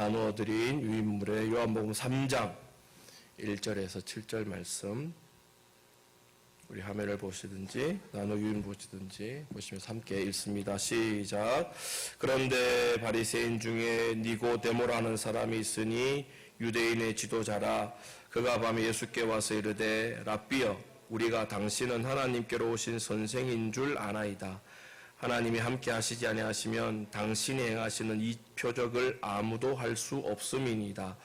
나누어 드린 유인물의 요한복음 3장 1절에서 7절 말씀, 우리 화면을 보시든지 나누어 유인 보시든지 보시면서 함께 읽습니다. 시작. 그런데 바리새인 중에 니고데모라는 사람이 있으니 유대인의 지도자라. 그가 밤에 예수께 와서 이르되 랍비여, 우리가 당신은 하나님께로 오신 선생인 줄 아나이다. 하나님이 함께 하시지 아니하시면 당신이 행하시는 이 표적을 아무도 할 수 없음이니이다.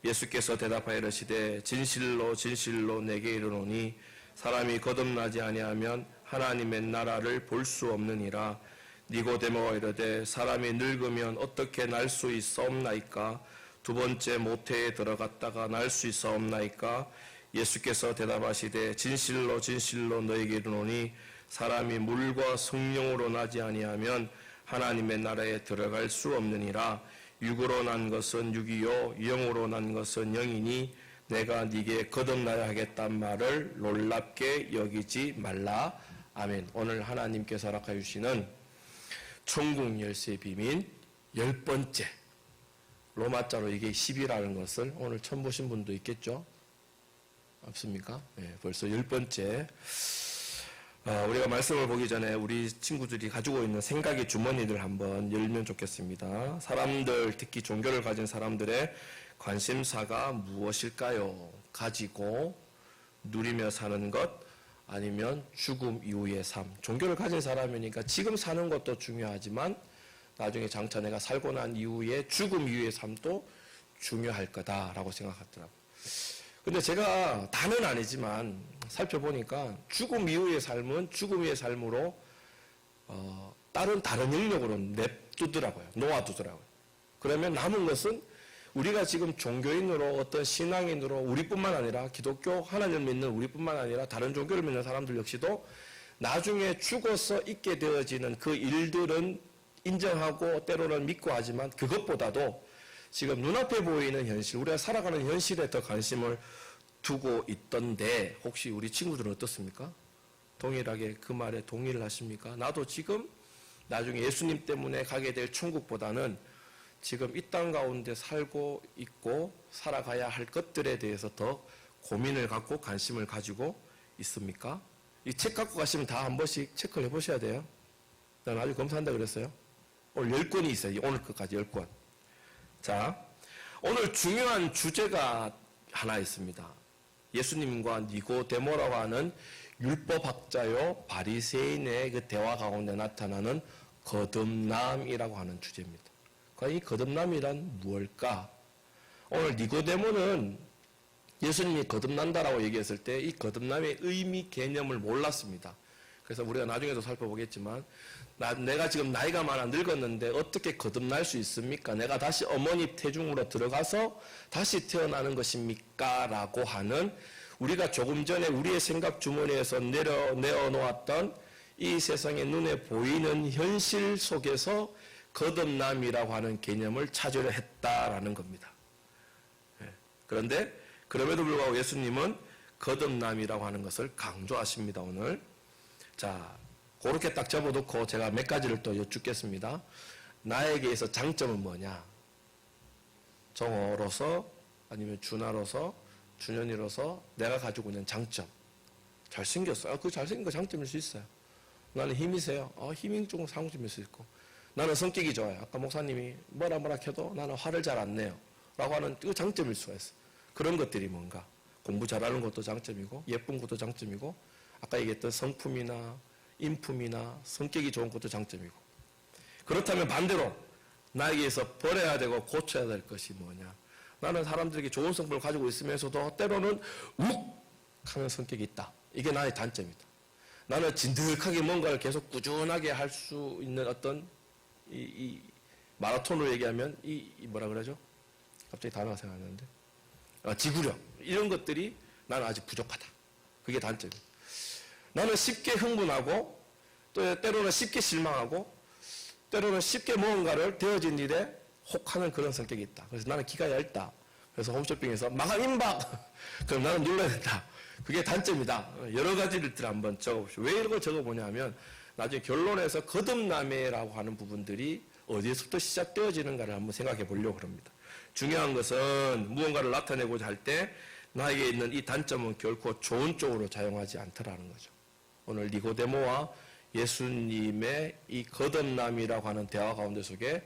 예수께서 대답하여 이르시되 진실로 진실로 내게 이르노니 사람이 거듭나지 아니하면 하나님의 나라를 볼 수 없느니라. 니고데모가 이르되 사람이 늙으면 어떻게 날 수 있사옵나이까? 두 번째 모태에 들어갔다가 날 수 있사옵나이까? 예수께서 대답하시되 진실로 진실로 너에게 이르노니 사람이 물과 성령으로 나지 아니하면 하나님의 나라에 들어갈 수 없느니라. 육으로 난 것은 육이요 영으로 난 것은 영이니 내가 네게 거듭나야 하겠단 말을 놀랍게 여기지 말라. 아멘. 오늘 하나님께서 허락하여 주시는 천국 열쇠의 비밀 10번째, 로마자로 이게 10이라는 것을 오늘 처음 보신 분도 있겠죠? 없습니까? 네, 벌써 10번째. 우리가 말씀을 보기 전에 우리 친구들이 가지고 있는 생각의 주머니를 한번 열면 좋겠습니다. 사람들, 특히 종교를 가진 사람들의 관심사가 무엇일까요? 가지고 누리며 사는 것, 아니면 죽음 이후의 삶. 종교를 가진 사람이니까 지금 사는 것도 중요하지만 나중에 장차 내가 살고 난 이후에 죽음 이후의 삶도 중요할 거다라고 생각하더라고요. 근데 제가 다는 아니지만 살펴보니까 죽음 이후의 삶은 죽음 이후의 삶으로 다른 영역으로 냅두더라고요. 놓아두더라고요. 그러면 남은 것은 우리가 지금 종교인으로 어떤 신앙인으로 우리뿐만 아니라 기독교 하나님을 믿는 우리뿐만 아니라 다른 종교를 믿는 사람들 역시도 나중에 죽어서 있게 되어지는 그 일들은 인정하고 때로는 믿고 하지만 그것보다도 지금 눈앞에 보이는 현실, 우리가 살아가는 현실에 더 관심을 두고 있던데 혹시 우리 친구들은 어떻습니까? 동일하게 그 말에 동의를 하십니까? 나도 지금 나중에 예수님 때문에 가게 될 천국보다는 지금 이 땅 가운데 살고 있고 살아가야 할 것들에 대해서 더 고민을 갖고 관심을 가지고 있습니까? 이 책 갖고 가시면 다 한 번씩 체크를 해보셔야 돼요. 난 아주 검사한다 그랬어요. 오늘 10권이 있어요. 오늘 끝까지 10권. 자, 오늘 중요한 주제가 하나 있습니다. 예수님과 니고데모라고 하는 율법학자요 바리새인의 그 대화 가운데 나타나는 거듭남이라고 하는 주제입니다. 과연 이 거듭남이란 무엇일까? 오늘 니고데모는 예수님이 거듭난다라고 얘기했을 때 이 거듭남의 의미 개념을 몰랐습니다. 그래서 우리가 나중에도 살펴보겠지만 내가 지금 나이가 많아 늙었는데 어떻게 거듭날 수 있습니까? 내가 다시 어머니 태중으로 들어가서 다시 태어나는 것입니까? 라고 하는 우리가 조금 전에 우리의 생각 주머니에서 내어놓았던 이 세상의 눈에 보이는 현실 속에서 거듭남이라고 하는 개념을 찾으려 했다라는 겁니다. 그런데 그럼에도 불구하고 예수님은 거듭남이라고 하는 것을 강조하십니다. 오늘. 자, 그렇게 딱 접어놓고 제가 몇 가지를 또 여쭙겠습니다. 나에게서 장점은 뭐냐? 정어로서 아니면 준하로서 준현이로서 내가 가지고 있는 장점. 잘생겼어요. 그 잘생긴 거 장점일 수 있어요. 나는 힘이 세요. 힘이 조금 상점일 수 있고. 나는 성격이 좋아요. 아까 목사님이 뭐라 해도 나는 화를 잘 안 내요. 라고 하는 그 장점일 수가 있어요. 그런 것들이 뭔가? 공부 잘하는 것도 장점이고 예쁜 것도 장점이고 아까 얘기했던 성품이나 인품이나 성격이 좋은 것도 장점이고, 그렇다면 반대로 나에게서 버려야 되고 고쳐야 될 것이 뭐냐? 나는 사람들에게 좋은 성품을 가지고 있으면서도 때로는 욱 하는 성격이 있다. 이게 나의 단점이다. 나는 진득하게 뭔가를 계속 꾸준하게 할 수 있는 어떤 이 마라톤으로 얘기하면 뭐라 그러죠? 갑자기 단어가 생각나는데 지구력 이런 것들이 나는 아직 부족하다. 그게 단점이다. 나는 쉽게 흥분하고 또 때로는 쉽게 실망하고 때로는 쉽게 무언가를 되어진 일에 혹하는 그런 성격이 있다. 그래서 나는 기가 얇다. 그래서 홈쇼핑에서 마감 임박! 그럼 나는 눌러야 된다. 그게 단점이다. 여러 가지를 한번 적어보시오. 왜 이런 걸 적어보냐 하면 나중에 결론에서 거듭남이라고 하는 부분들이 어디에서부터 시작되어지는가를 한번 생각해 보려고 합니다. 중요한 것은 무언가를 나타내고자 할 때 나에게 있는 이 단점은 결코 좋은 쪽으로 작용하지 않더라는 거죠. 오늘 니고데모와 예수님의 이 거듭남이라고 하는 대화 가운데 속에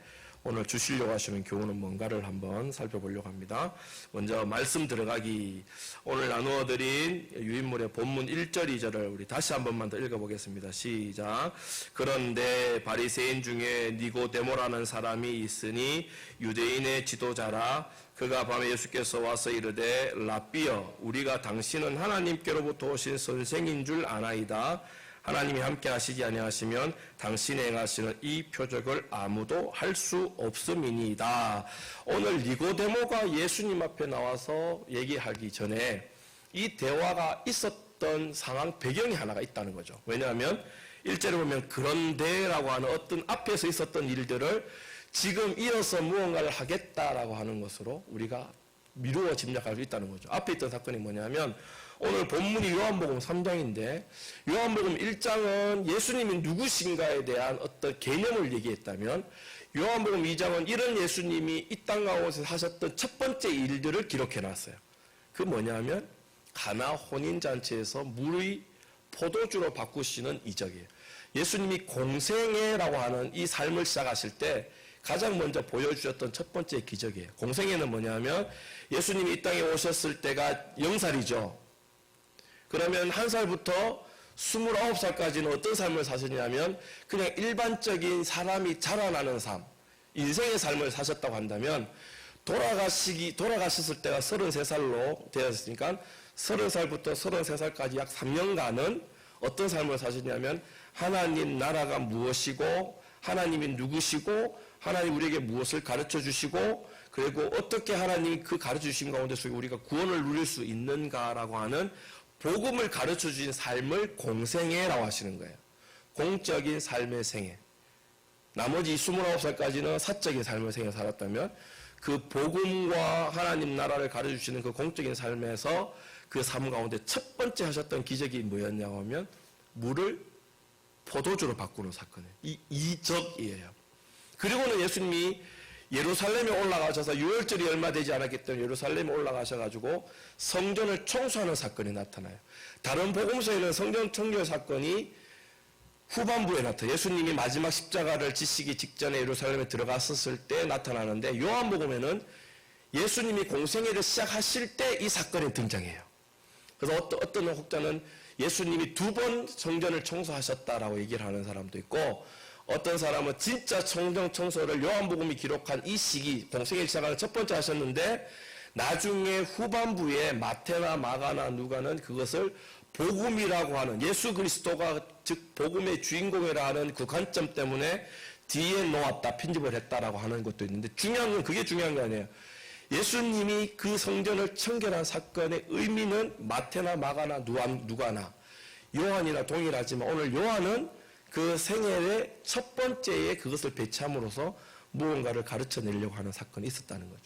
오늘 주시려고 하시는 교훈은 뭔가를 한번 살펴보려고 합니다. 먼저 말씀 들어가기, 오늘 나누어드린 유인물의 본문 1절 2절을 우리 다시 한 번만 더 읽어보겠습니다. 시작. 그런데 바리새인 중에 니고데모라는 사람이 있으니 유대인의 지도자라. 그가 밤에 예수께서 와서 이르되 랍비여, 우리가 당신은 하나님께로부터 오신 선생인 줄 아나이다. 하나님이 함께 하시지 아니하시면 당신이 행하시는 이 표적을 아무도 할 수 없음이니이다. 오늘 니고데모가 예수님 앞에 나와서 얘기하기 전에 이 대화가 있었던 상황 배경이 하나가 있다는 거죠. 왜냐하면 1절에 보면 그런데라고 하는 어떤 앞에서 있었던 일들을 지금 이어서 무언가를 하겠다라고 하는 것으로 우리가 미루어 짐작할 수 있다는 거죠. 앞에 있던 사건이 뭐냐면 오늘 본문이 요한복음 3장인데 요한복음 1장은 예수님이 누구신가에 대한 어떤 개념을 얘기했다면 요한복음 2장은 이런 예수님이 이 땅 가운데서 하셨던 첫 번째 일들을 기록해놨어요. 그 뭐냐면 가나 혼인잔치에서 물의 포도주로 바꾸시는 이적이에요. 예수님이 공생애라고 하는 이 삶을 시작하실 때 가장 먼저 보여주셨던 첫 번째 기적이에요. 공생애는 뭐냐면 예수님이 이 땅에 오셨을 때가 0살이죠. 그러면 1살부터 29살까지는 어떤 삶을 사셨냐면 그냥 일반적인 사람이 자라나는 삶, 인생의 삶을 사셨다고 한다면 돌아가셨을 때가 33살로 되었으니까 30살부터 33살까지 약 3년간은 어떤 삶을 사셨냐면 하나님 나라가 무엇이고 하나님이 누구시고 하나님 우리에게 무엇을 가르쳐 주시고 그리고 어떻게 하나님이 그 가르쳐 주신 가운데 속에 우리가 구원을 누릴 수 있는가라고 하는 복음을 가르쳐 주신 삶을 공생애라고 하시는 거예요. 공적인 삶의 생애. 나머지 29살까지는 사적인 삶의 생애 살았다면 그 복음과 하나님 나라를 가르쳐 주시는 그 공적인 삶에서 그 삶 가운데 첫 번째 하셨던 기적이 뭐였냐고 하면 물을 포도주로 바꾸는 사건이에요. 이 이적이에요. 그리고는 예수님이 예루살렘에 올라가셔서 유월절이 얼마 되지 않았기 때문에 예루살렘에 올라가셔가지고 성전을 청소하는 사건이 나타나요. 다른 복음서에는 성전 청결 사건이 후반부에 나타나요. 예수님이 마지막 십자가를 지시기 직전에 예루살렘에 들어갔었을 때 나타나는데 요한복음에는 예수님이 공생애를 시작하실 때 이 사건이 등장해요. 그래서 어떤 혹자는 예수님이 2번 성전을 청소하셨다라고 얘기를 하는 사람도 있고 어떤 사람은 진짜 성전 청소를 요한복음이 기록한 이 시기 공생애 시작하는 첫 번째 하셨는데 나중에 후반부에 마태나 마가나 누가는 그것을 복음이라고 하는 예수 그리스도가 즉 복음의 주인공이라 하는 그 관점 때문에 뒤에 놓았다 편집을 했다라고 하는 것도 있는데 중요한 건 그게 중요한 게 아니에요. 예수님이 그 성전을 청결한 사건의 의미는 마태나 마가나 누가나 요한이나 동일하지만 오늘 요한은 그 생애의 첫 번째에 그것을 배치함으로써 무언가를 가르쳐 내려고 하는 사건이 있었다는 거죠.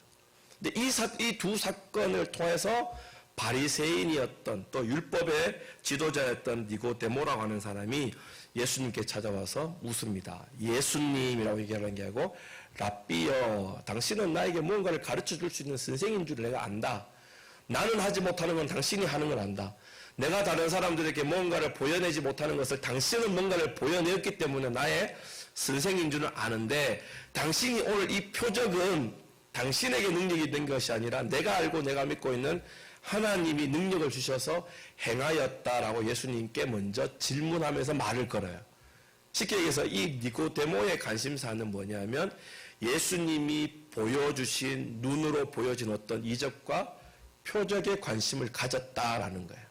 근데 이 두 사건을 통해서 바리새인이었던 또 율법의 지도자였던 니고데모라고 하는 사람이 예수님께 찾아와서 묻습니다. 예수님이라고 얘기하는 게 아니고 랍비여, 당신은 나에게 무언가를 가르쳐 줄 수 있는 선생인 줄 내가 안다. 나는 하지 못하는 건 당신이 하는 걸 안다. 내가 다른 사람들에게 뭔가를 보여내지 못하는 것을 당신은 뭔가를 보여내었기 때문에 나의 선생인 줄은 아는데 당신이 오늘 이 표적은 당신에게 능력이 있는 것이 아니라 내가 알고 내가 믿고 있는 하나님이 능력을 주셔서 행하였다라고 예수님께 먼저 질문하면서 말을 걸어요. 쉽게 얘기해서 이 니고데모의 관심사는 뭐냐면 예수님이 보여주신 눈으로 보여진 어떤 이적과 표적에 관심을 가졌다라는 거예요.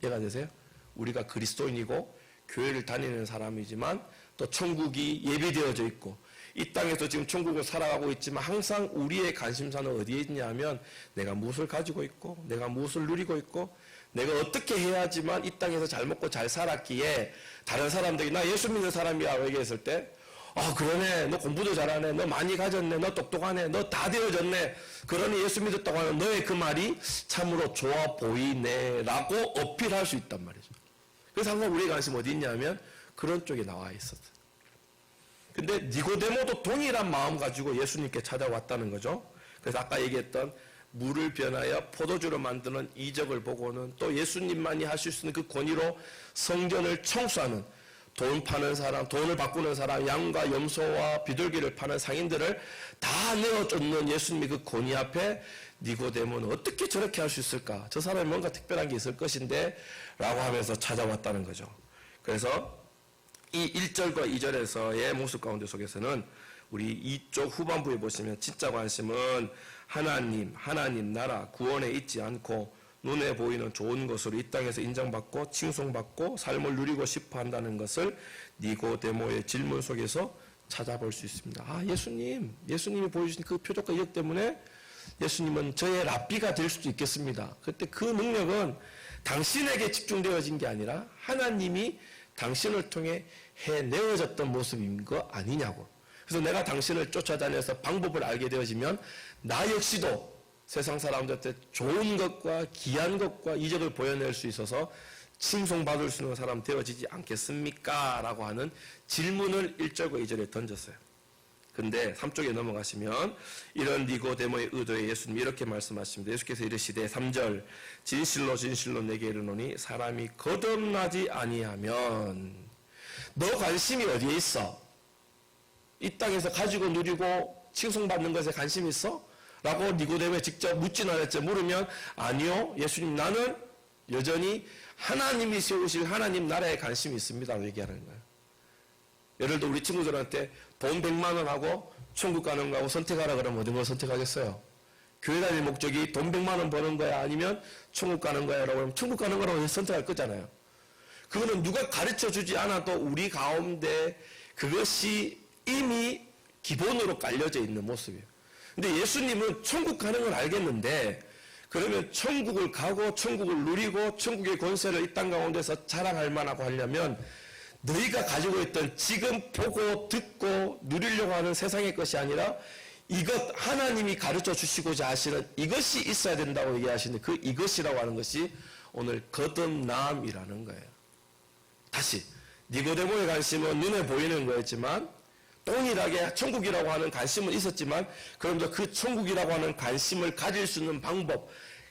이해가 되세요? 우리가 그리스도인이고 교회를 다니는 사람이지만 또 천국이 예비되어져 있고 이 땅에서 지금 천국을 살아가고 있지만 항상 우리의 관심사는 어디에 있냐면 내가 무엇을 가지고 있고 내가 무엇을 누리고 있고 내가 어떻게 해야지만 이 땅에서 잘 먹고 잘 살았기에 다른 사람들이 나 예수 믿는 사람이야 얘기했을 때 그러네 너 공부도 잘하네 너 많이 가졌네 너 똑똑하네 너 다 되어졌네 그러니 예수 믿었다고 하는 너의 그 말이 참으로 좋아 보이네 라고 어필할 수 있단 말이죠. 그래서 항상 우리의 관심 어디 있냐면 그런 쪽에 나와 있었어요. 근데 니고데모도 동일한 마음 가지고 예수님께 찾아왔다는 거죠. 그래서 아까 얘기했던 물을 변하여 포도주로 만드는 이적을 보고는 또 예수님만이 하실 수 있는 그 권위로 성전을 청소하는 돈 파는 사람, 돈을 바꾸는 사람, 양과 염소와 비둘기를 파는 상인들을 다 내어쫓는 예수님의 그 권위 앞에 니고데모는 어떻게 저렇게 할 수 있을까? 저 사람이 뭔가 특별한 게 있을 것인데 라고 하면서 찾아왔다는 거죠. 그래서 이 1절과 2절에서의 모습 가운데 속에서는 우리 이쪽 후반부에 보시면 진짜 관심은 하나님 나라 구원에 있지 않고 눈에 보이는 좋은 것으로 이 땅에서 인정받고 칭송받고 삶을 누리고 싶어 한다는 것을 니고데모의 질문 속에서 찾아볼 수 있습니다. 아, 예수님이 보여주신 그 표적과 이적 때문에 예수님은 저의 랍비가 될 수도 있겠습니다. 그때 그 능력은 당신에게 집중되어진 게 아니라 하나님이 당신을 통해 해내어졌던 모습인 거 아니냐고. 그래서 내가 당신을 쫓아다녀서 방법을 알게 되어지면 나 역시도 세상 사람들한테 좋은 것과 귀한 것과 이적을 보여낼 수 있어서 칭송받을 수 있는 사람 되어지지 않겠습니까? 라고 하는 질문을 1절과 2절에 던졌어요. 근데 3쪽에 넘어가시면 이런 니고데모의 의도에 예수님이 이렇게 말씀하십니다. 예수께서 이르시되 3절 진실로 진실로 내게 이르노니 사람이 거듭나지 아니하면 너 관심이 어디에 있어? 이 땅에서 가지고 누리고 칭송받는 것에 관심이 있어? 라고 니고데모에 직접 묻지는 않았죠. 물으면 아니요. 예수님 나는 여전히 하나님이 세우실 하나님 나라에 관심이 있습니다. 라고 얘기하는 거예요. 예를 들어 우리 친구들한테 돈 100만 원 하고 천국 가는 거하고 선택하라 그러면 어떤 걸 선택하겠어요? 교회 다닐 목적이 돈 100만 원 버는 거야? 아니면 천국 가는 거야? 라고 하면 천국 가는 거라고 선택할 거잖아요. 그거는 누가 가르쳐 주지 않아도 우리 가운데 그것이 이미 기본으로 깔려져 있는 모습이에요. 근데 예수님은 천국 가는 건 알겠는데 그러면 천국을 가고 천국을 누리고 천국의 권세를 이 땅 가운데서 자랑할 만하고 하려면 너희가 가지고 있던 지금 보고 듣고 누리려고 하는 세상의 것이 아니라 이것 하나님이 가르쳐 주시고자 하시는 이것이 있어야 된다고 얘기하시는데 그 이것이라고 하는 것이 오늘 거듭남이라는 거예요. 다시 니고데모의 관심은 눈에 보이는 거였지만 동일하게 천국이라고 하는 관심은 있었지만 그러면서 그 천국이라고 하는 관심을 가질 수 있는 방법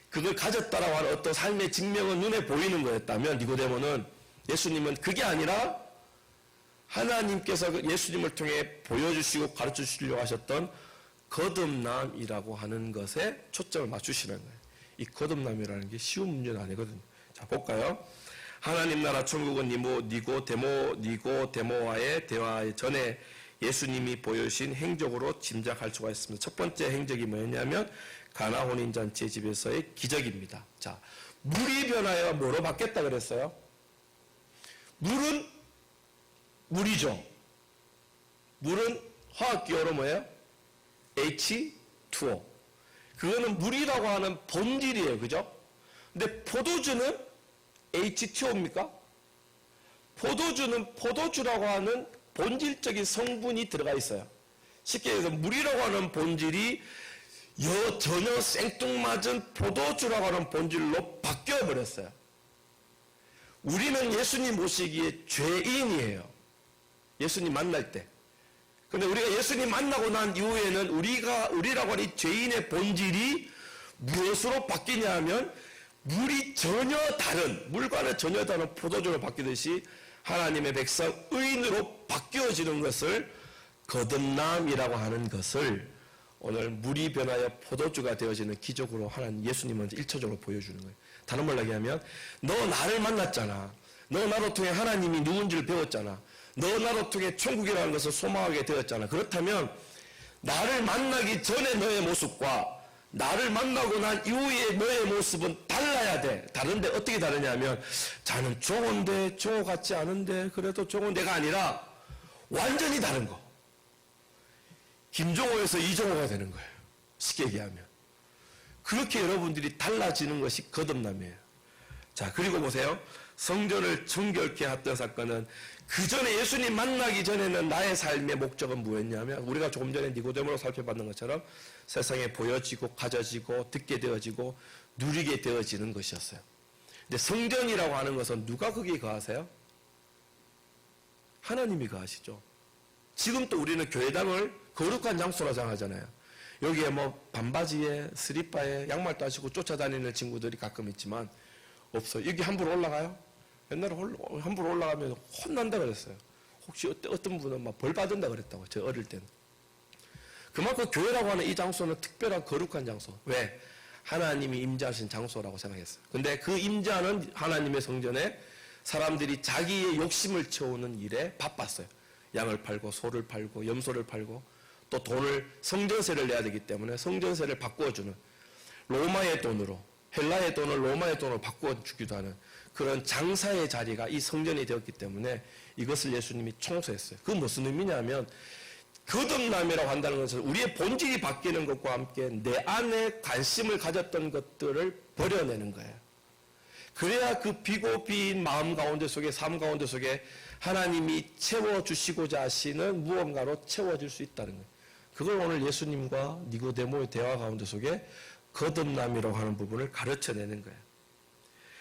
그걸 가졌다라고 하는 어떤 삶의 증명은 눈에 보이는 거였다면 니고데모는 예수님은 그게 아니라 하나님께서 예수님을 통해 보여주시고 가르쳐 주시려고 하셨던 거듭남이라고 하는 것에 초점을 맞추시는 거예요. 이 거듭남이라는 게 쉬운 문제는 아니거든요. 자, 볼까요? 하나님 나라 천국은 니고데모와의 대화 전에 예수님이 보여주신 행적으로 짐작할 수가 있습니다. 첫 번째 행적이 뭐였냐면 가나 혼인잔치의 집에서의 기적입니다. 자, 물이 변하여 뭐로 바뀌었다 그랬어요? 물은 물이죠. 물은 화학기호로 뭐예요? H2O. 그거는 물이라고 하는 본질이에요. 그죠? 근데 포도주는 H2O입니까? 포도주는 포도주라고 하는 본질적인 성분이 들어가 있어요. 쉽게 얘기해서 물이라고 하는 본질이 전혀 생뚱맞은 포도주라고 하는 본질로 바뀌어버렸어요. 우리는 예수님 모시기에 죄인이에요. 예수님 만날 때. 근데 우리가 예수님 만나고 난 이후에는 우리라고 하는 이 죄인의 본질이 무엇으로 바뀌냐 하면 물이 전혀 다른, 물과는 전혀 다른 포도주로 바뀌듯이 하나님의 백성 의인으로 바뀌어지는 것을 거듭남이라고 하는 것을 오늘 물이 변하여 포도주가 되어지는 기적으로 하나님 예수님은 1차적으로 보여주는 거예요. 다른 말로 얘기하면 너 나를 만났잖아. 너 나로 통해 하나님이 누군지를 배웠잖아. 너 나로 통해 천국이라는 것을 소망하게 되었잖아. 그렇다면 나를 만나기 전에 너의 모습과 나를 만나고 난 이후에 너의 모습은 달라야 돼. 다른데 어떻게 다르냐면 자는 종호인데 종호 같지 않은데 그래도 종호 내가 아니라 완전히 다른 거. 김종호에서 이종호가 되는 거예요. 쉽게 얘기하면. 그렇게 여러분들이 달라지는 것이 거듭남이에요. 자, 그리고 보세요. 성전을 정결케 했던 사건은 그 전에 예수님 만나기 전에는 나의 삶의 목적은 뭐였냐면 우리가 조금 전에 니고데모로 살펴봤는 것처럼 세상에 보여지고 가져지고 듣게 되어지고 누리게 되어지는 것이었어요. 근데 성전이라고 하는 것은 누가 거기에 거하세요? 하나님이 거하시죠. 지금 또 우리는 교회당을 거룩한 장소라 정하잖아요. 여기에 뭐 반바지에 스리퍼에 양말도 안 신고 쫓아다니는 친구들이 가끔 있지만 없어요. 여기 함부로 올라가요? 옛날에 함부로 올라가면 혼난다 그랬어요. 혹시 어떤 분은 막 벌 받은다 그랬다고, 저 어릴 때는. 그만큼 교회라고 하는 이 장소는 특별한 거룩한 장소. 왜? 하나님이 임재하신 장소라고 생각했어요. 근데 그 임재하는 하나님의 성전에 사람들이 자기의 욕심을 채우는 일에 바빴어요. 양을 팔고 소를 팔고 염소를 팔고 또 돈을, 성전세를 내야 되기 때문에 성전세를 바꾸어주는, 로마의 돈으로, 헬라의 돈을 로마의 돈으로 바꾸어주기도 하는 그런 장사의 자리가 이 성전이 되었기 때문에 이것을 예수님이 청소했어요. 그건 무슨 의미냐면, 거듭남이라고 한다는 것은 우리의 본질이 바뀌는 것과 함께 내 안에 관심을 가졌던 것들을 버려내는 거예요. 그래야 그 비고 빈 마음 가운데 속에, 삶 가운데 속에 하나님이 채워주시고자 하시는 무언가로 채워질 수 있다는 거예요. 그걸 오늘 예수님과 니고데모의 대화 가운데 속에 거듭남이라고 하는 부분을 가르쳐내는 거예요.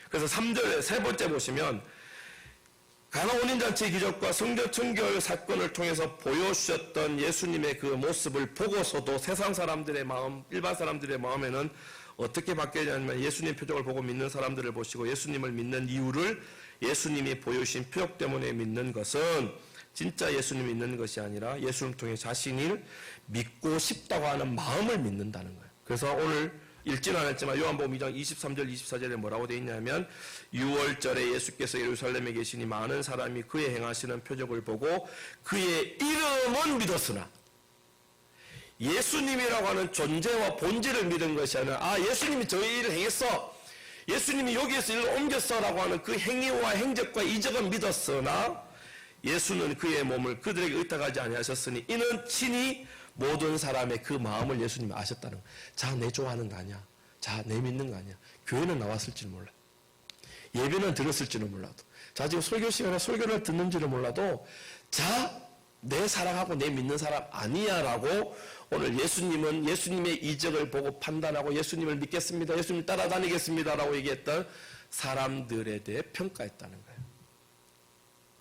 그래서 3절 세 번째 보시면, 가나 혼인잔치 기적과 성전 청결 사건을 통해서 보여주셨던 예수님의 그 모습을 보고서도 세상 사람들의 마음, 일반 사람들의 마음에는 어떻게 바뀌냐면, 예수님 표적을 보고 믿는 사람들을 보시고 예수님을 믿는 이유를 예수님이 보여주신 표적 때문에 믿는 것은 진짜 예수님을 믿는 것이 아니라 예수님을 통해 자신을 믿고 싶다고 하는 마음을 믿는다는 거예요. 그래서 오늘 읽지는 않았지만 요한복음 2장 23절 24절에 뭐라고 되어 있냐면, 6월절에 예수께서 예루살렘에 계시니 많은 사람이 그의 행하시는 표적을 보고 그의 이름은 믿었으나, 예수님이라고 하는 존재와 본질을 믿은 것이 아니라 예수님이 저 일을 행했어, 예수님이 여기에서 일을 옮겼어 라고 하는 그 행위와 행적과 이적은 믿었으나 예수는 그의 몸을 그들에게 의탁하지 아니하셨으니 이는 친히 모든 사람의 그 마음을 예수님이 아셨다는 거예요. 자, 내 좋아하는 거 아니야. 자, 내 믿는 거 아니야. 교회는 나왔을지는 몰라. 예배는 들었을지는 몰라도. 자, 지금 설교 시간에 설교를 듣는지는 몰라도 자, 내 사랑하고 내 믿는 사람 아니야 라고 오늘 예수님은 예수님의 이적을 보고 판단하고 예수님을 믿겠습니다, 예수님 따라다니겠습니다 라고 얘기했던 사람들에 대해 평가했다는 거예요.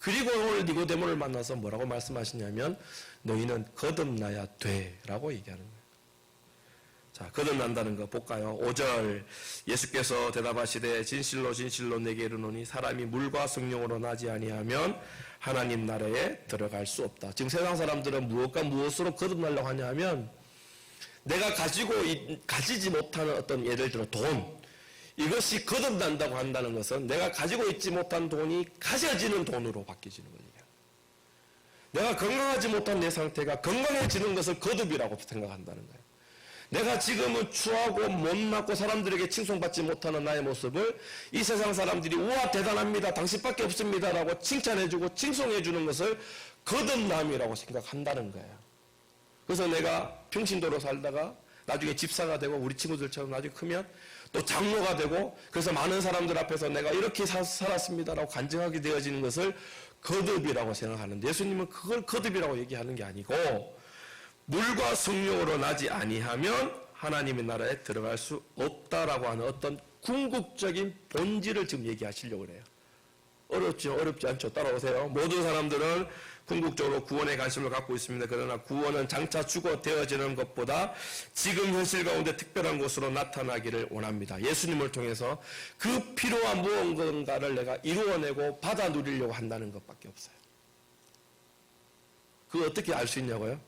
그리고 오늘 니고데모를 만나서 뭐라고 말씀하시냐면, 너희는 거듭나야 돼 라고 얘기하는 거예요. 자, 거듭난다는 거 볼까요? 5절, 예수께서 대답하시되 진실로 진실로 내게 이르노니 사람이 물과 성령으로 나지 아니하면 하나님 나라에 들어갈 수 없다. 지금 세상 사람들은 무엇과 무엇으로 거듭나려고 하냐 하면, 내가 가지지 못하는 어떤, 예를 들어 돈, 이것이 거듭난다고 한다는 것은 내가 가지고 있지 못한 돈이 가져지는 돈으로 바뀌어지는 거예요. 내가 건강하지 못한 내 상태가 건강해지는 것을 거듭이라고 생각한다는 거예요. 내가 지금은 추하고 못났고 사람들에게 칭송받지 못하는 나의 모습을 이 세상 사람들이 우와 대단합니다, 당신밖에 없습니다 라고 칭찬해주고 칭송해주는 것을 거듭남이라고 생각한다는 거예요. 그래서 내가 평신도로 살다가 나중에 집사가 되고 우리 친구들처럼 나중에 크면 또 장로가 되고, 그래서 많은 사람들 앞에서 내가 이렇게 살았습니다라고 간증하게 되어지는 것을 거듭이라고 생각하는데, 예수님은 그걸 거듭이라고 얘기하는 게 아니고, 물과 성령으로 나지 아니하면 하나님의 나라에 들어갈 수 없다라고 하는 어떤 궁극적인 본질을 지금 얘기하시려고 그래요. 어렵죠? 어렵지 않죠? 따라오세요. 모든 사람들은 궁극적으로 구원에 관심을 갖고 있습니다. 그러나 구원은 장차 죽어 되어지는 것보다 지금 현실 가운데 특별한 것으로 나타나기를 원합니다. 예수님을 통해서 그 필요한 무언가를 내가 이루어내고 받아 누리려고 한다는 것밖에 없어요. 그거 어떻게 알 수 있냐고요?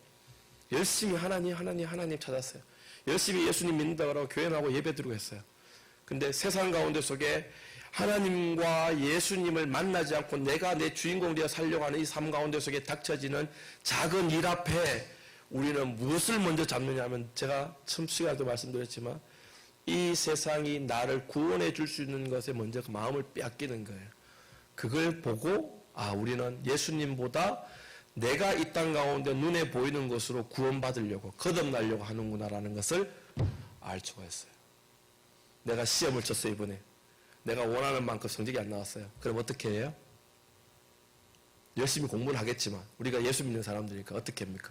열심히 하나님 찾았어요. 열심히 예수님 믿는다고 하고 교회 나가고 예배 드리고 했어요. 근데 세상 가운데 속에 하나님과 예수님을 만나지 않고 내가 내 주인공 되어 살려고 하는 이 삶 가운데 속에 닥쳐지는 작은 일 앞에 우리는 무엇을 먼저 잡느냐 하면, 제가 처음 시간에도 말씀드렸지만 이 세상이 나를 구원해 줄 수 있는 것에 먼저 그 마음을 빼앗기는 거예요. 그걸 보고 우리는 예수님보다 내가 이 땅 가운데 눈에 보이는 것으로 구원받으려고 거듭나려고 하는구나라는 것을 알 수가 있어요. 내가 시험을 쳤어요. 이번에 내가 원하는 만큼 성적이 안 나왔어요. 그럼 어떻게 해요? 열심히 공부는 하겠지만 우리가 예수 믿는 사람들이니까 어떻게 합니까?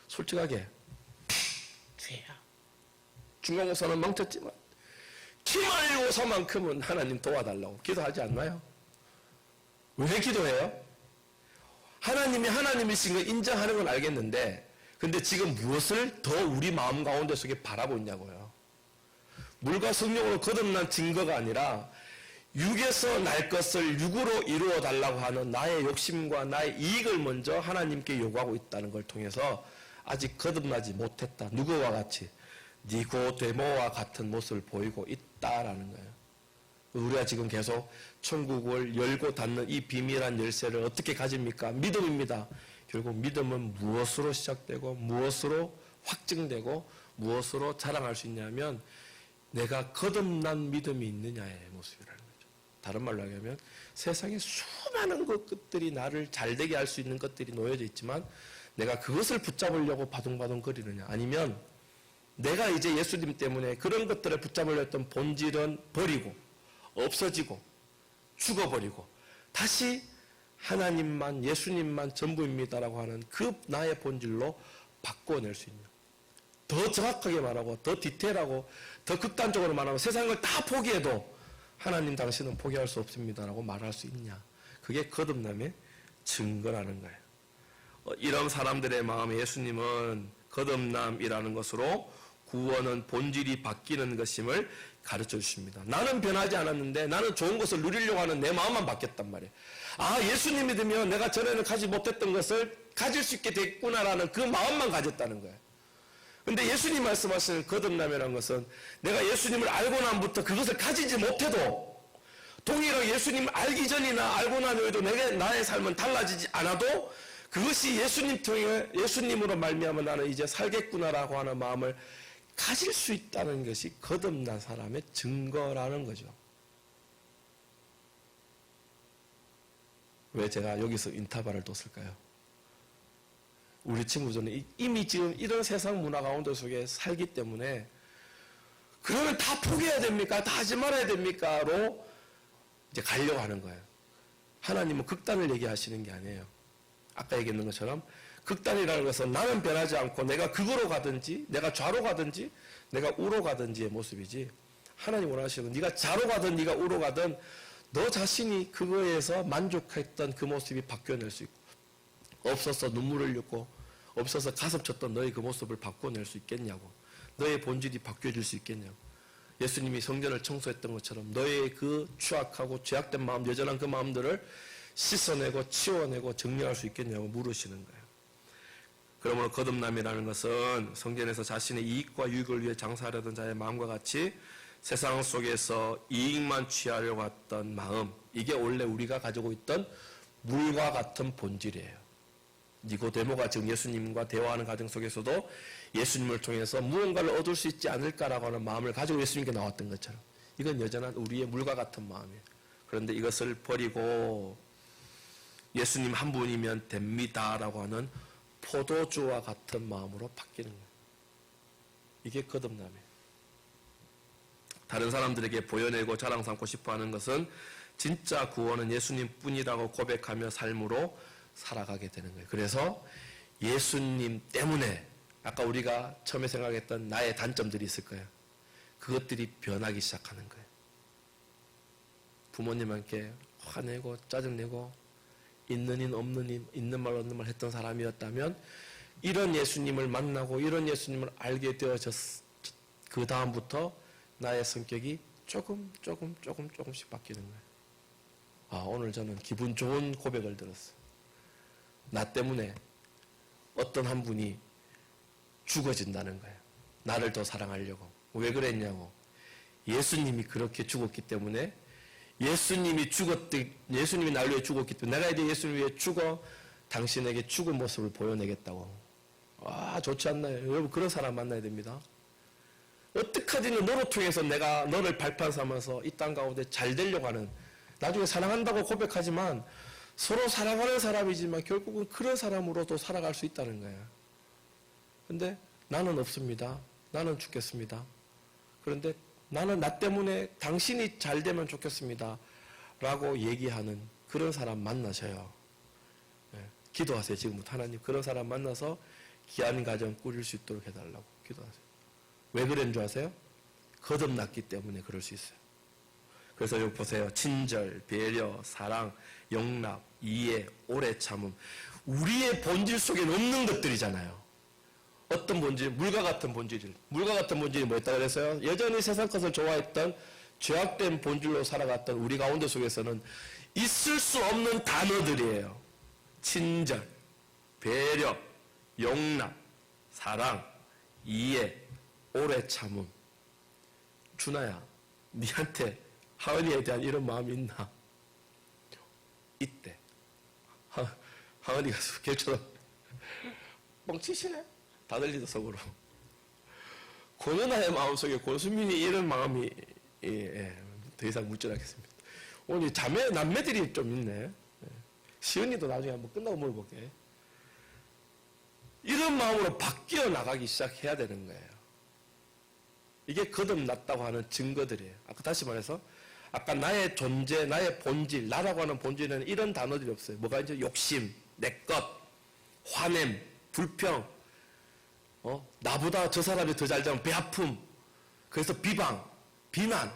솔직하게 죄야. 중간고사는 망쳤지만 기말고사만큼은 하나님 도와달라고 기도하지 않나요? 왜 기도해요? 하나님이 하나님이신 걸 인정하는 건 알겠는데 근데 지금 무엇을 더 우리 마음 가운데 속에 바라고 있냐고요. 물과 성령으로 거듭난 증거가 아니라 육에서 날 것을 육으로 이루어 달라고 하는 나의 욕심과 나의 이익을 먼저 하나님께 요구하고 있다는 걸 통해서 아직 거듭나지 못했다. 누구와 같이? 니고데모와 같은 모습을 보이고 있다라는 거예요. 우리가 지금 계속 천국을 열고 닫는 이 비밀한 열쇠를 어떻게 가집니까? 믿음입니다. 결국 믿음은 무엇으로 시작되고 무엇으로 확증되고 무엇으로 자랑할 수 있냐면 내가 거듭난 믿음이 있느냐의 모습이라는 거죠. 다른 말로 하면 세상에 수많은 것들이 나를 잘되게 할 수 있는 것들이 놓여져 있지만 내가 그것을 붙잡으려고 바둥바둥거리느냐, 아니면 내가 이제 예수님 때문에 그런 것들을 붙잡으려 했던 본질은 버리고 없어지고 죽어버리고 다시 하나님만 예수님만 전부입니다라고 하는 그 나의 본질로 바꿔낼 수 있는, 더 정확하게 말하고 더 디테일하고 더 극단적으로 말하면 세상을 다 포기해도 하나님 당신은 포기할 수 없습니다라고 말할 수 있냐, 그게 거듭남의 증거라는 거예요. 이런 사람들의 마음에 예수님은 거듭남이라는 것으로 구원은 본질이 바뀌는 것임을 가르쳐 주십니다. 나는 변하지 않았는데 나는 좋은 것을 누리려고 하는 내 마음만 바뀌었단 말이에요. 아, 예수님 믿으면 내가 전에는 가지 못했던 것을 가질 수 있게 됐구나라는 그 마음만 가졌다는 거예요. 근데 예수님 말씀하시는 거듭남이라는 것은 내가 예수님을 알고 난부터 그것을 가지지 못해도 동일하게 예수님을 알기 전이나 알고 난 후에도 나의 삶은 달라지지 않아도 그것이 예수님으로 말미암아 나는 이제 살겠구나라고 하는 마음을 가질 수 있다는 것이 거듭난 사람의 증거라는 거죠. 왜 제가 여기서 인터벌을 뒀을까요? 우리 친구들은 이미 지금 이런 세상 문화 가운데 속에 살기 때문에 그러면 다 포기해야 됩니까? 다 하지 말아야 됩니까? 로 이제 가려고 하는 거예요. 하나님은 극단을 얘기하시는 게 아니에요. 아까 얘기했는 것처럼 극단이라는 것은 나는 변하지 않고 내가 극으로 가든지 내가 좌로 가든지 내가 우로 가든지의 모습이지, 하나님 원하시는 건 네가 좌로 가든 네가 우로 가든 너 자신이 그거에서 만족했던 그 모습이 바뀌어낼 수 있고, 없어서 눈물을 흘렸고 없어서 가슴 쳤던 너의 그 모습을 바꿔낼 수 있겠냐고, 너의 본질이 바뀌어질 수 있겠냐고, 예수님이 성전을 청소했던 것처럼 너의 그 추악하고 죄악된 마음, 여전한 그 마음들을 씻어내고 치워내고 정리할 수 있겠냐고 물으시는 거예요. 그러므로 거듭남이라는 것은 성전에서 자신의 이익과 유익을 위해 장사하려던 자의 마음과 같이 세상 속에서 이익만 취하려고 했던 마음, 이게 원래 우리가 가지고 있던 물과 같은 본질이에요. 니고데모가 지금 예수님과 대화하는 과정 속에서도 예수님을 통해서 무언가를 얻을 수 있지 않을까라고 하는 마음을 가지고 예수님께 나왔던 것처럼 이건 여전한 우리의 물과 같은 마음이에요. 그런데 이것을 버리고 예수님 한 분이면 됩니다라고 하는 포도주와 같은 마음으로 바뀌는 거예요. 이게 거듭남이에요. 다른 사람들에게 보여내고 자랑 삼고 싶어하는 것은 진짜 구원은 예수님 뿐이라고 고백하며 삶으로 살아가게 되는 거예요. 그래서 예수님 때문에 아까 우리가 처음에 생각했던 나의 단점들이 있을 거예요. 그것들이 변하기 시작하는 거예요. 부모님한테 화내고 짜증내고 있는 인 없는 인, 있는 말 없는 말 했던 사람이었다면 이런 예수님을 만나고 이런 예수님을 알게 되어졌 그 다음부터 나의 성격이 조금씩 바뀌는 거예요. 아, 오늘 저는 기분 좋은 고백을 들었어요. 나 때문에 어떤 한 분이 죽어진다는 거예요. 나를 더 사랑하려고. 왜 그랬냐고. 예수님이 그렇게 죽었기 때문에, 예수님이 나를 위해 죽었기 때문에 내가 이제 예수님 위해 죽어 당신에게 죽은 모습을 보여내겠다고. 아, 좋지 않나요? 여러분, 그런 사람 만나야 됩니다. 어떡하든 너로 통해서 내가 너를 발판 삼아서 이 땅 가운데 잘 되려고 하는, 나중에 사랑한다고 고백하지만 서로 사랑하는 사람이지만 결국은 그런 사람으로도 살아갈 수 있다는 거예요. 근데 나는 없습니다. 나는 죽겠습니다. 그런데 나는 나 때문에 당신이 잘 되면 좋겠습니다. 라고 얘기하는 그런 사람 만나셔요. 네. 기도하세요. 지금부터 하나님 그런 사람 만나서 귀한 가정 꾸릴 수 있도록 해달라고 기도하세요. 왜 그런 줄 아세요? 거듭났기 때문에 그럴 수 있어요. 그래서 여기 보세요. 친절, 배려, 사랑, 용납, 이해, 오래 참음. 우리의 본질 속에 없는 것들이잖아요. 어떤 본질? 물과 같은 본질을. 물과 같은 본질이 뭐였다 그랬어요? 여전히 세상 것을 좋아했던 죄악된 본질로 살아갔던 우리 가운데 속에서는 있을 수 없는 단어들이에요. 친절, 배려, 용납, 사랑, 이해, 오래 참음. 준아야, 니한테 하은이에 대한 이런 마음이 있나? 있대. 하은이가 걔처럼 뻥치시네? 다 들리다 속으로. 고연아의 마음속에 고수민이 이런 마음이 더 이상 묻지 않겠습니다. 오늘 자매, 남매들이 좀 있네. 시은이도 나중에 한번 끝나고 물어볼게. 이런 마음으로 바뀌어 나가기 시작해야 되는 거예요. 이게 거듭났다고 하는 증거들이에요. 아까 다시 말해서 아까 나의 존재, 나의 본질, 나라고 하는 본질에는 이런 단어들이 없어요. 뭐가 이제 욕심, 내 것, 화냄, 불평, 나보다 저 사람이 더 잘 되면 배 아픔, 그래서 비방, 비난,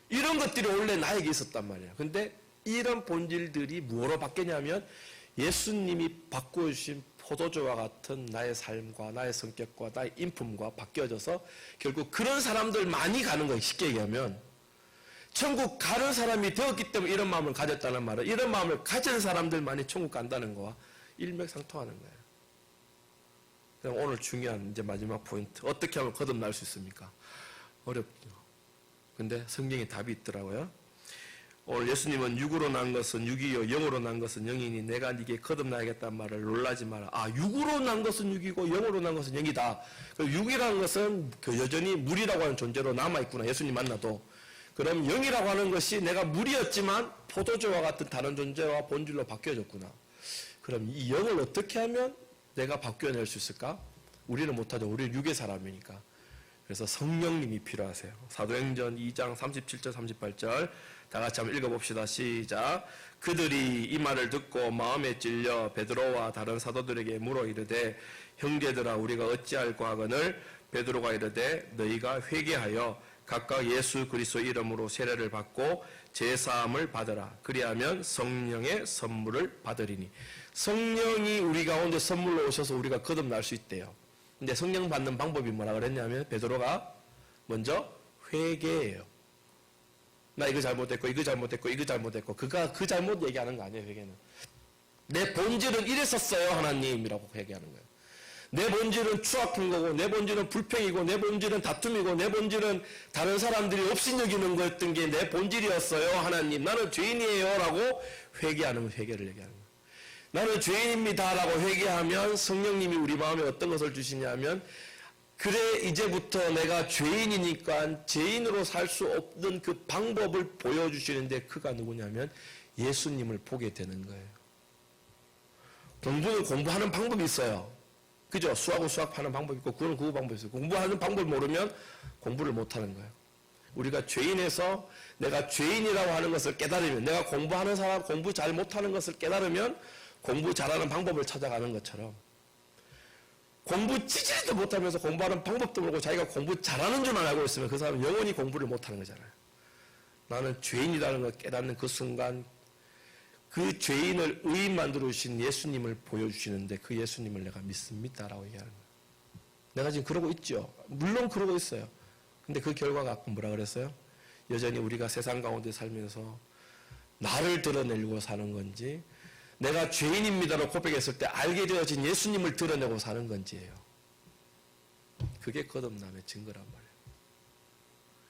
이런 것들이 원래 나에게 있었단 말이에요. 근데 이런 본질들이 무엇으로 바뀌냐면 예수님이 바꿔주신 포도주와 같은 나의 삶과 나의 성격과 나의 인품과 바뀌어져서 결국 그런 사람들 많이 가는 거예요. 쉽게 얘기하면 천국 가는 사람이 되었기 때문에 이런 마음을 가졌다는 말은 이런 마음을 가진 사람들만이 천국 간다는 거와 일맥상통하는 거예요. 그럼 오늘 중요한 이제 마지막 포인트, 어떻게 하면 거듭날 수 있습니까? 어렵죠. 근데 성경에 답이 있더라고요. 오늘 예수님은 육으로 난 것은 육이요 영으로 난 것은 영이니 내가 네게 거듭나야겠다는 말을 놀라지 마라. 아, 육으로 난 것은 육이고 영으로 난 것은 영이다. 육이라는 것은 그 여전히 물이라고 하는 존재로 남아있구나. 예수님 만나도. 그럼 영이라고 하는 것이 내가 물이었지만 포도주와 같은 다른 존재와 본질로 바뀌어졌구나. 그럼 이 영을 어떻게 하면 내가 바뀌어낼 수 있을까? 우리는 못하죠. 우리는 육의 사람이니까. 그래서 성령님이 필요하세요. 사도행전 2장 37절 38절 다 같이 한번 읽어봅시다. 시작. 그들이 이 말을 듣고 마음에 찔려 베드로와 다른 사도들에게 물어 이르되 형제들아 우리가 어찌할까 하거늘 베드로가 이르되 너희가 회개하여 각각 예수 그리스도 이름으로 세례를 받고 제사함을 받으라. 그리하면 성령의 선물을 받으리니. 성령이 우리 가운데 선물로 오셔서 우리가 거듭날 수 있대요. 근데 성령 받는 방법이 뭐라 그랬냐면 베드로가 먼저 회개해요. 나 이거 잘못했고 이거 잘못했고 이거 잘못했고 그가 그 잘못 얘기하는 거 아니에요. 회개는 내 본질은 이랬었어요 하나님이라고 회개하는 거예요. 내 본질은 추악한 거고 내 본질은 불평이고 내 본질은 다툼이고 내 본질은 다른 사람들이 업신여기는 거였던 게 내 본질이었어요 하나님. 나는 죄인이에요 라고 회개하는 회개를 얘기하는 거예요. 나는 죄인입니다 라고 회개하면 성령님이 우리 마음에 어떤 것을 주시냐면 그래 이제부터 내가 죄인이니까 죄인으로 살 수 없는 그 방법을 보여주시는데 그가 누구냐면 예수님을 보게 되는 거예요. 공부는 공부하는 방법이 있어요. 그죠? 수학은 수학하는 방법이 있고 구는 구구 방법이 있어요. 공부하는 방법을 모르면 공부를 못하는 거예요. 우리가 죄인에서 내가 죄인이라고 하는 것을 깨달으면 내가 공부하는 사람 공부 잘 못하는 것을 깨달으면 공부 잘하는 방법을 찾아가는 것처럼 공부 찌질도 못하면서 공부하는 방법도 모르고 자기가 공부 잘하는 줄만 알고 있으면 그 사람은 영원히 공부를 못하는 거잖아요. 나는 죄인이라는 걸 깨닫는 그 순간 그 죄인을 의인 만들어주신 예수님을 보여주시는데 그 예수님을 내가 믿습니다라고 얘기하는 거예요. 내가 지금 그러고 있죠. 물론 그러고 있어요. 근데 그 결과가 아까 뭐라 그랬어요? 여전히 우리가 세상 가운데 살면서 나를 드러내려고 사는 건지 내가 죄인입니다로 고백했을 때 알게 되어진 예수님을 드러내고 사는 건지예요. 그게 거듭남의 증거란 말이에요.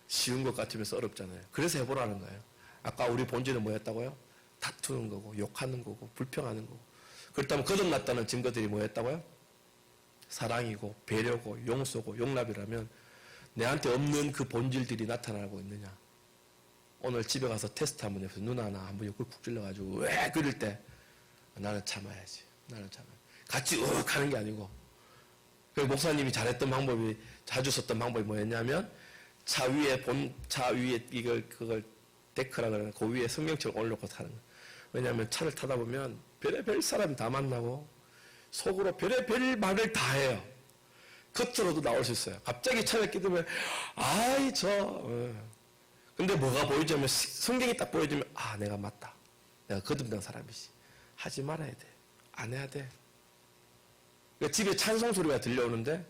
쉬운 것 같으면서 어렵잖아요. 그래서 해보라는 거예요. 아까 우리 본질은 뭐였다고요? 다투는 거고 욕하는 거고 불평하는 거고. 그렇다면 거듭났다는 증거들이 뭐였다고요? 사랑이고 배려고 용서고 용납이라면 내한테 없는 그 본질들이 나타나고 있느냐. 오늘 집에 가서 테스트 한번 해보세요. 누나 나 한번 욕을 푹 찔러가지고 왜 그럴 때 나는 참아야지. 나는 참아야지. 같이 하는 게 아니고. 목사님이 잘했던 방법이 자주 썼던 방법이 뭐였냐면 차 위에 그걸 데크라 그러는 그 위에 성경책을 올려놓고 타는 거예요. 왜냐하면 차를 타다 보면 별의별 사람 다 만나고 속으로 별의별 말을 다 해요. 겉으로도 나올 수 있어요. 갑자기 차를 끼두면 근데 뭐가 보여주면 성경이 딱 보여주면 내가 맞다. 내가 거듭난 사람이지. 하지 말아야 돼. 안 해야 돼. 그러니까 집에 찬송 소리가 들려오는데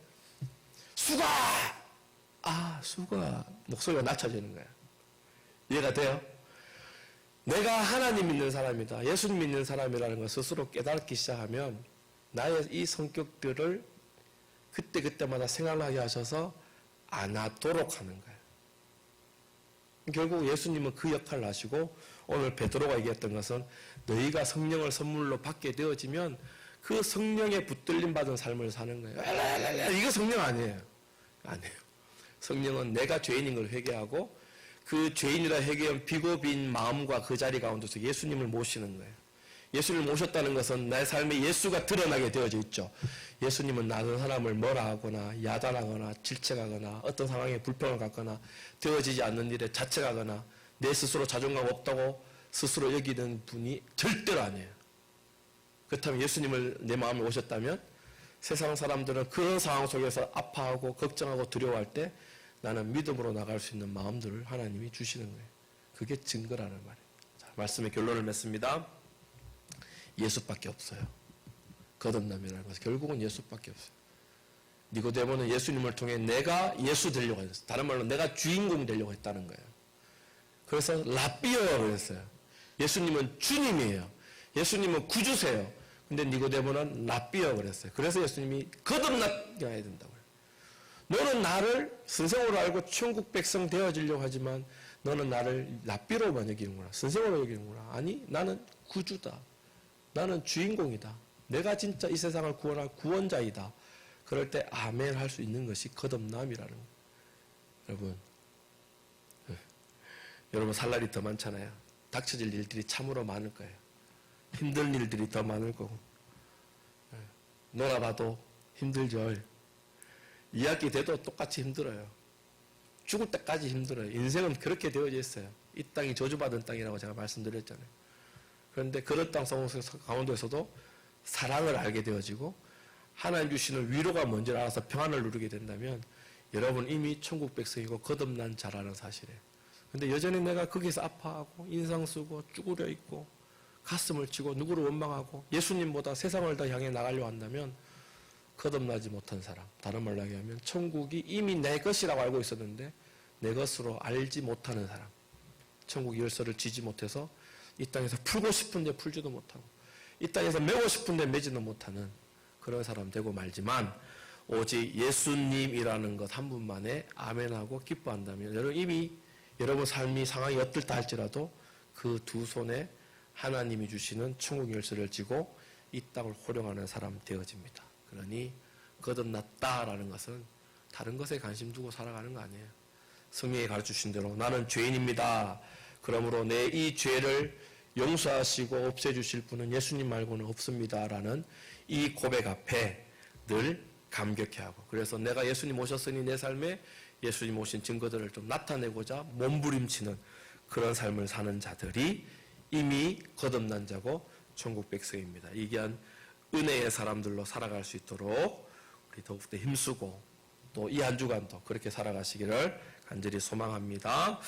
수가! 수가 목소리가 낮춰지는 거야. 이해가 돼요? 내가 하나님 믿는 사람이다. 예수 믿는 사람이라는 걸 스스로 깨닫기 시작하면 나의 이 성격들을 그때그때마다 생각나게 하셔서 안 하도록 하는 거예요. 결국 예수님은 그 역할을 하시고 오늘 베드로가 얘기했던 것은 너희가 성령을 선물로 받게 되어지면 그 성령에 붙들림 받은 삶을 사는 거예요. 이거 성령 아니에요. 아니에요. 성령은 내가 죄인인 걸 회개하고 그 죄인이라 회개한 비고빈 마음과 그 자리 가운데서 예수님을 모시는 거예요. 예수님을 모셨다는 것은 내 삶에 예수가 드러나게 되어져 있죠. 예수님은 다른 사람을 뭐라 하거나 야단하거나 질책하거나 어떤 상황에 불평을 갖거나 되어지지 않는 일에 자책하거나 내 스스로 자존감 없다고 스스로 여기는 분이 절대로 아니에요. 그렇다면 예수님을 내 마음에 오셨다면 세상 사람들은 그런 상황 속에서 아파하고 걱정하고 두려워할 때 나는 믿음으로 나갈 수 있는 마음들을 하나님이 주시는 거예요. 그게 증거라는 말이에요. 자, 말씀의 결론을 맺습니다. 예수밖에 없어요. 거듭남이라는 것은 결국은 예수밖에 없어요. 니고데모는 예수님을 통해 내가 예수 되려고 했어요. 다른 말로 내가 주인공 되려고 했다는 거예요. 그래서 라비어라고 그랬어요. 예수님은 주님이에요. 예수님은 구주세요. 근데 니고데모는 라비어 그랬어요. 그래서 예수님이 거듭나게 해야 된다고요. 너는 나를 선생으로 알고 천국 백성 되어지려고 하지만 너는 나를 라비로만 여기는구나. 선생으로 여기는구나. 아니, 나는 구주다. 나는 주인공이다. 내가 진짜 이 세상을 구원할 구원자이다. 그럴 때 아멘 할 수 있는 것이 거듭남이라는 거예요. 여러분, 여러분 살 날이 더 많잖아요. 닥쳐질 일들이 참으로 많을 거예요. 힘든 일들이 더 많을 거고. 놀아봐도 힘들죠. 2학기 돼도 똑같이 힘들어요. 죽을 때까지 힘들어요. 인생은 그렇게 되어져 있어요. 이 땅이 저주받은 땅이라고 제가 말씀드렸잖아요. 그런데 그런 땅 가운데서도 사랑을 알게 되어지고 하나님 주시는 위로가 뭔지를 알아서 평안을 누리게 된다면 여러분 이미 천국 백성이고 거듭난 자라는 사실이에요. 근데 여전히 내가 거기서 아파하고 인상 쓰고 쭈그려 있고 가슴을 치고 누구를 원망하고 예수님보다 세상을 더 향해 나가려고 한다면 거듭나지 못한 사람, 다른 말로 하면 천국이 이미 내 것이라고 알고 있었는데 내 것으로 알지 못하는 사람, 천국 열쇠를 쥐지 못해서 이 땅에서 풀고 싶은데 풀지도 못하고 이 땅에서 메고 싶은데 메지도 못하는 그런 사람 되고 말지만 오직 예수님이라는 것 한 분만에 아멘하고 기뻐한다면 여러분 이미 여러분 삶이 상황이 어떨다 할지라도 그 두 손에 하나님이 주시는 천국 열쇠를 쥐고 이 땅을 호령하는 사람 되어집니다. 그러니 거듭났다라는 것은 다른 것에 관심 두고 살아가는 거 아니에요. 성경이 가르쳐주신 대로 나는 죄인입니다. 그러므로 내 이 죄를 용서하시고 없애주실 분은 예수님 말고는 없습니다라는 이 고백 앞에 늘 감격해하고 그래서 내가 예수님 오셨으니 내 삶에 예수님 오신 증거들을 좀 나타내고자 몸부림치는 그런 삶을 사는 자들이 이미 거듭난 자고 천국 백성입니다. 이 귀한 은혜의 사람들로 살아갈 수 있도록 우리 더욱더 힘쓰고 또 이 한 주간도 그렇게 살아가시기를 간절히 소망합니다.